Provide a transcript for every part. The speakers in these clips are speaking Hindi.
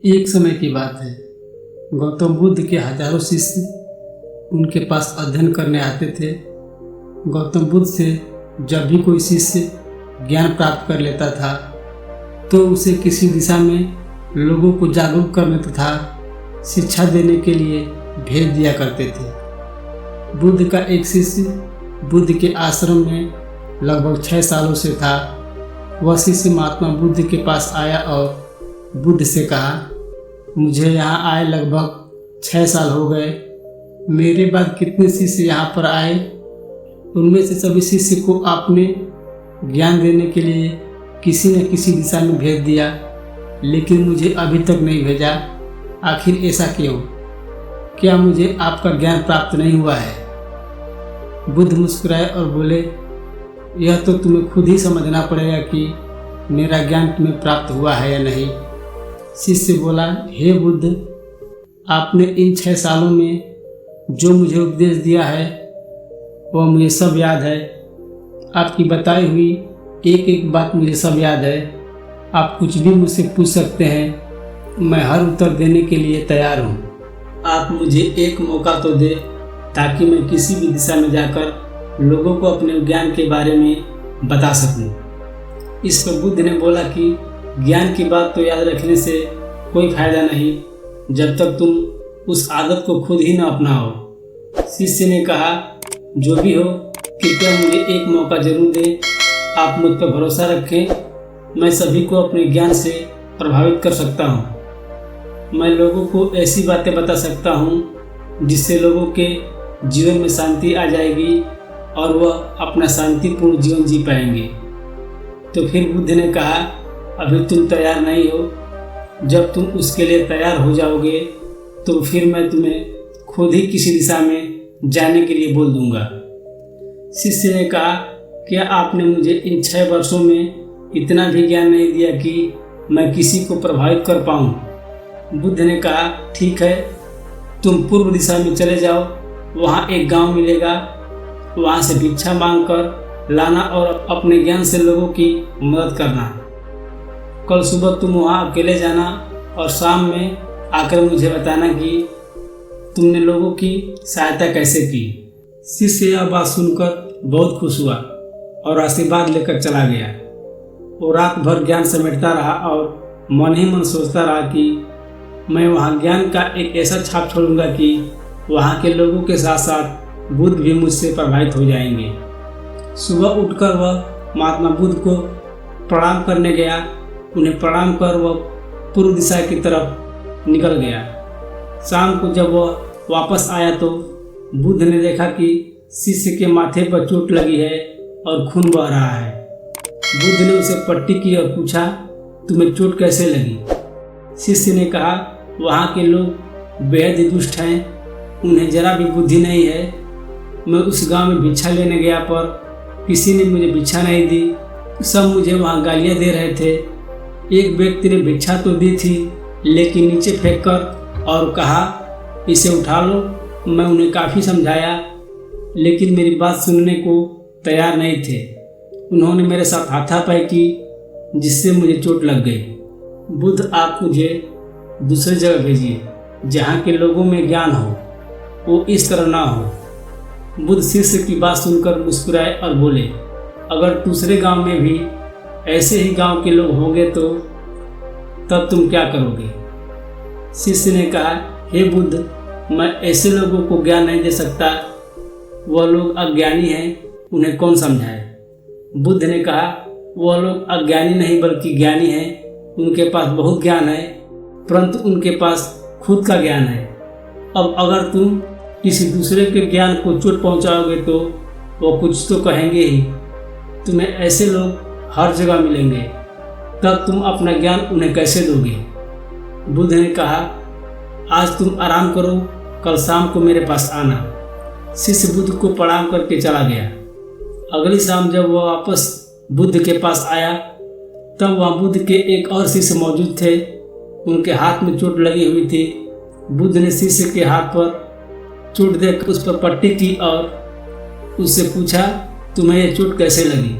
एक समय की बात है। गौतम बुद्ध के हजारों शिष्य उनके पास अध्ययन करने आते थे। गौतम बुद्ध से जब भी कोई शिष्य ज्ञान प्राप्त कर लेता था तो उसे किसी दिशा में लोगों को जागरूक करने तथा शिक्षा देने के लिए भेज दिया करते थे। बुद्ध का एक शिष्य बुद्ध के आश्रम में लगभग 6 सालों से था। वह शिष्य महात्मा बुद्ध के पास आया और बुद्ध से कहा, मुझे यहाँ आए लगभग 6 साल हो गए। मेरे बाद कितने शिष्य यहाँ पर आए, उनमें से सभी शिष्य को आपने ज्ञान देने के लिए किसी न किसी दिशा में भेज दिया, लेकिन मुझे अभी तक नहीं भेजा। आखिर ऐसा क्यों? क्या मुझे आपका ज्ञान प्राप्त नहीं हुआ है? बुद्ध मुस्कुराए और बोले, यह तो तुम्हें खुद ही समझना पड़ेगा कि मेरा ज्ञान तुम्हें प्राप्त हुआ है या नहीं। शिष्य बोला, हे बुद्ध, आपने इन 6 सालों में जो मुझे उपदेश दिया है वह मुझे सब याद है। आपकी बताई हुई एक एक बात मुझे सब याद है। आप कुछ भी मुझसे पूछ सकते हैं, मैं हर उत्तर देने के लिए तैयार हूँ। आप मुझे एक मौका तो दे ताकि मैं किसी भी दिशा में जाकर लोगों को अपने ज्ञान के बारे में बता सकूं। इस पर बुद्ध ने बोला कि ज्ञान की बात तो याद रखने से कोई फायदा नहीं जब तक तुम उस आदत को खुद ही न अपनाओ। शिष्य ने कहा, जो भी हो, कृपया मुझे एक मौका जरूर दें। आप मुझ पर भरोसा रखें, मैं सभी को अपने ज्ञान से प्रभावित कर सकता हूँ। मैं लोगों को ऐसी बातें बता सकता हूँ जिससे लोगों के जीवन में शांति आ जाएगी और वह अपना शांतिपूर्ण जीवन जी पाएंगे। तो फिर बुद्ध ने कहा, अभी तुम तैयार नहीं हो। जब तुम उसके लिए तैयार हो जाओगे तो फिर मैं तुम्हें खुद ही किसी दिशा में जाने के लिए बोल दूंगा। शिष्य ने कहा, क्या आपने मुझे इन 6 वर्षों में इतना भी ज्ञान नहीं दिया कि मैं किसी को प्रभावित कर पाऊँ? बुद्ध ने कहा, ठीक है, तुम पूर्व दिशा में चले जाओ। वहाँ एक गांव मिलेगा, वहाँ से भिक्षा मांग कर लाना और अपने ज्ञान से लोगों की मदद करना। कल सुबह तुम वहाँ अकेले जाना और शाम में आकर मुझे बताना कि तुमने लोगों की सहायता कैसे की। शिष्य यह बात सुनकर बहुत खुश हुआ और आशीर्वाद लेकर चला गया। वो रात भर ज्ञान समेटता रहा और मन ही मन सोचता रहा कि मैं वहाँ ज्ञान का एक ऐसा छाप छोड़ूंगा कि वहाँ के लोगों के साथ साथ बुद्ध भी मुझसे प्रभावित हो जाएंगे। सुबह उठकर वह महात्मा बुद्ध को प्रणाम करने गया। उन्हें प्रणाम कर वह पूर्व दिशा की तरफ निकल गया। शाम को जब वह वापस आया तो बुद्ध ने देखा कि शिष्य के माथे पर चोट लगी है और खून बह रहा है। बुद्ध ने उसे पट्टी की और पूछा, तुम्हें चोट कैसे लगी? शिष्य ने कहा, वहाँ के लोग बेहद ही दुष्ट हैं, उन्हें जरा भी बुद्धि नहीं है। मैं उस गांव में भिक्षा लेने गया पर किसी ने मुझे भिक्षा नहीं दी। सब मुझे वहाँ गालियाँ दे रहे थे। एक व्यक्ति ने भिक्षा तो दी थी लेकिन नीचे फेंक कर और कहा, इसे उठा लो। मैं उन्हें काफ़ी समझाया लेकिन मेरी बात सुनने को तैयार नहीं थे। उन्होंने मेरे साथ हाथापाई की जिससे मुझे चोट लग गई। बुद्ध, आप मुझे दूसरी जगह भेजिए जहाँ के लोगों में ज्ञान हो, वो इस तरह ना हो। बुद्ध शिष्य की बात सुनकर मुस्कुराए और बोले, अगर दूसरे गांव में भी ऐसे ही गांव के लोग होंगे तो तब तुम क्या करोगे? शिष्य ने कहा, हे बुद्ध, मैं ऐसे लोगों को ज्ञान नहीं दे सकता। वह लोग अज्ञानी हैं, उन्हें कौन समझाए? बुद्ध ने कहा, वह लोग अज्ञानी नहीं बल्कि ज्ञानी हैं। उनके पास बहुत ज्ञान है परंतु उनके पास खुद का ज्ञान है। अब अगर तुम किसी दूसरे के ज्ञान को चोट पहुंचाओगे तो वो कुछ तो कहेंगे ही। तुम्हें ऐसे लोग हर जगह मिलेंगे, तब तुम अपना ज्ञान उन्हें कैसे दोगे? बुद्ध ने कहा, आज तुम आराम करो, कल शाम को मेरे पास आना। शिष्य बुद्ध को प्रणाम करके चला गया। अगली शाम जब वह वापस बुद्ध के पास आया तब वहाँ बुद्ध के एक और शिष्य मौजूद थे। उनके हाथ में चोट लगी हुई थी। बुद्ध ने शिष्य के हाथ पर चोट देकर उस पर पट्टी की और उससे पूछा, तुम्हें यह चोट कैसे लगी?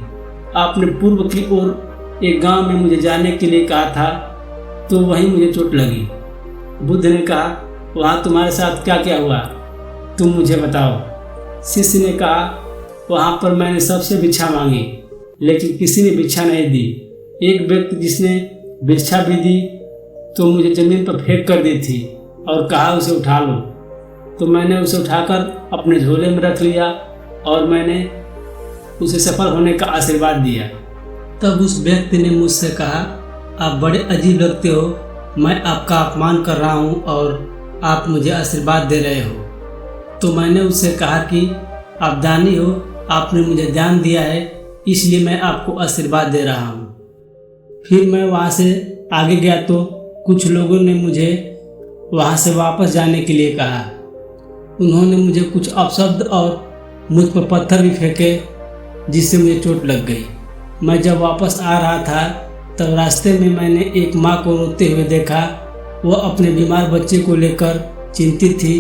आपने पूर्व की ओर एक गांव में मुझे जाने के लिए कहा था, तो वहीं मुझे चोट लगी। बुद्ध ने कहा, वहाँ तुम्हारे साथ क्या क्या हुआ, तुम मुझे बताओ। शिष्य ने कहा, वहाँ पर मैंने सबसे भिक्षा मांगी, लेकिन किसी ने भिक्षा नहीं दी। एक व्यक्ति जिसने भिक्षा भी दी तो मुझे ज़मीन पर फेंक कर दी थी और कहा उसे उठा लो। तो मैंने उसे उठाकर अपने झोले में रख लिया और मैंने उसे सफल होने का आशीर्वाद दिया। तब उस व्यक्ति ने मुझसे कहा, आप बड़े अजीब लगते हो, मैं आपका अपमान कर रहा हूँ और आप मुझे आशीर्वाद दे रहे हो। तो मैंने उससे कहा कि आप दानी हो, आपने मुझे दान दिया है, इसलिए मैं आपको आशीर्वाद दे रहा हूँ। फिर मैं वहाँ से आगे गया तो कुछ लोगों ने मुझे वहाँ से वापस जाने के लिए कहा। उन्होंने मुझे कुछ अपशब्द और मुझ पर पत्थर भी फेंके, जिससे मुझे चोट लग गई। मैं जब वापस आ रहा था तब रास्ते में मैंने एक माँ को रोते हुए देखा। वह अपने बीमार बच्चे को लेकर चिंतित थी।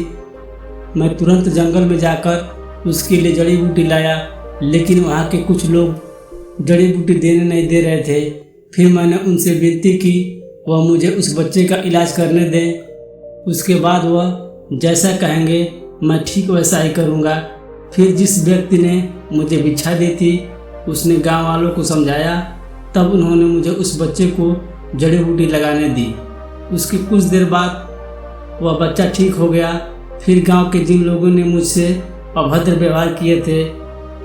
मैं तुरंत जंगल में जाकर उसके लिए जड़ी बूटी लाया, लेकिन वहाँ के कुछ लोग जड़ी बूटी देने नहीं दे रहे थे। फिर मैंने उनसे विनती की वह मुझे उस बच्चे का इलाज करने दें। उसके बाद वह जैसा कहेंगे मैं ठीक वैसा ही करूँगा। फिर जिस व्यक्ति ने मुझे भिक्षा दी थी उसने गांव वालों को समझाया। तब उन्होंने मुझे उस बच्चे को जड़ी बूटी लगाने दी। उसके कुछ देर बाद वह बच्चा ठीक हो गया। फिर गांव के जिन लोगों ने मुझसे अभद्र व्यवहार किए थे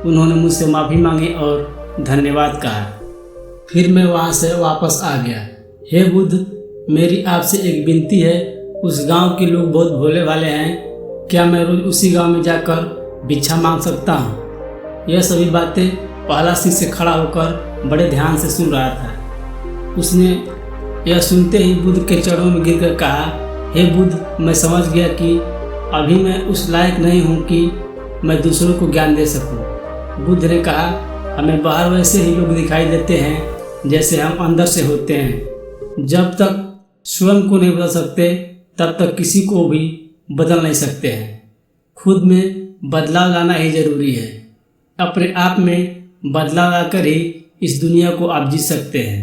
उन्होंने मुझसे माफ़ी मांगी और धन्यवाद कहा। फिर मैं वहाँ से वापस आ गया। हे बुद्ध, मेरी आपसे एक विनती है। उस गांव के लोग बहुत भोले भाले हैं, क्या मैं रोज़ उसी गांव में जाकर भिक्षा मांग सकता हूँ? यह सभी बातें पहला शिष्य खड़ा होकर बड़े ध्यान से सुन रहा था। उसने यह सुनते ही बुद्ध के चरणों में गिरकर कहा, हे बुद्ध, मैं समझ गया कि अभी मैं उस लायक नहीं हूँ कि मैं दूसरों को ज्ञान दे सकूँ। बुद्ध ने कहा, हमें बाहर वैसे ही लोग दिखाई देते हैं जैसे हम अंदर से होते हैं। जब तक स्वयं को नहीं बदल सकते तब तक किसी को भी बदल नहीं सकते हैं। खुद में बदलाव लाना ही जरूरी है। अपने आप में बदलाव लाकर ही इस दुनिया को आप जीत सकते हैं।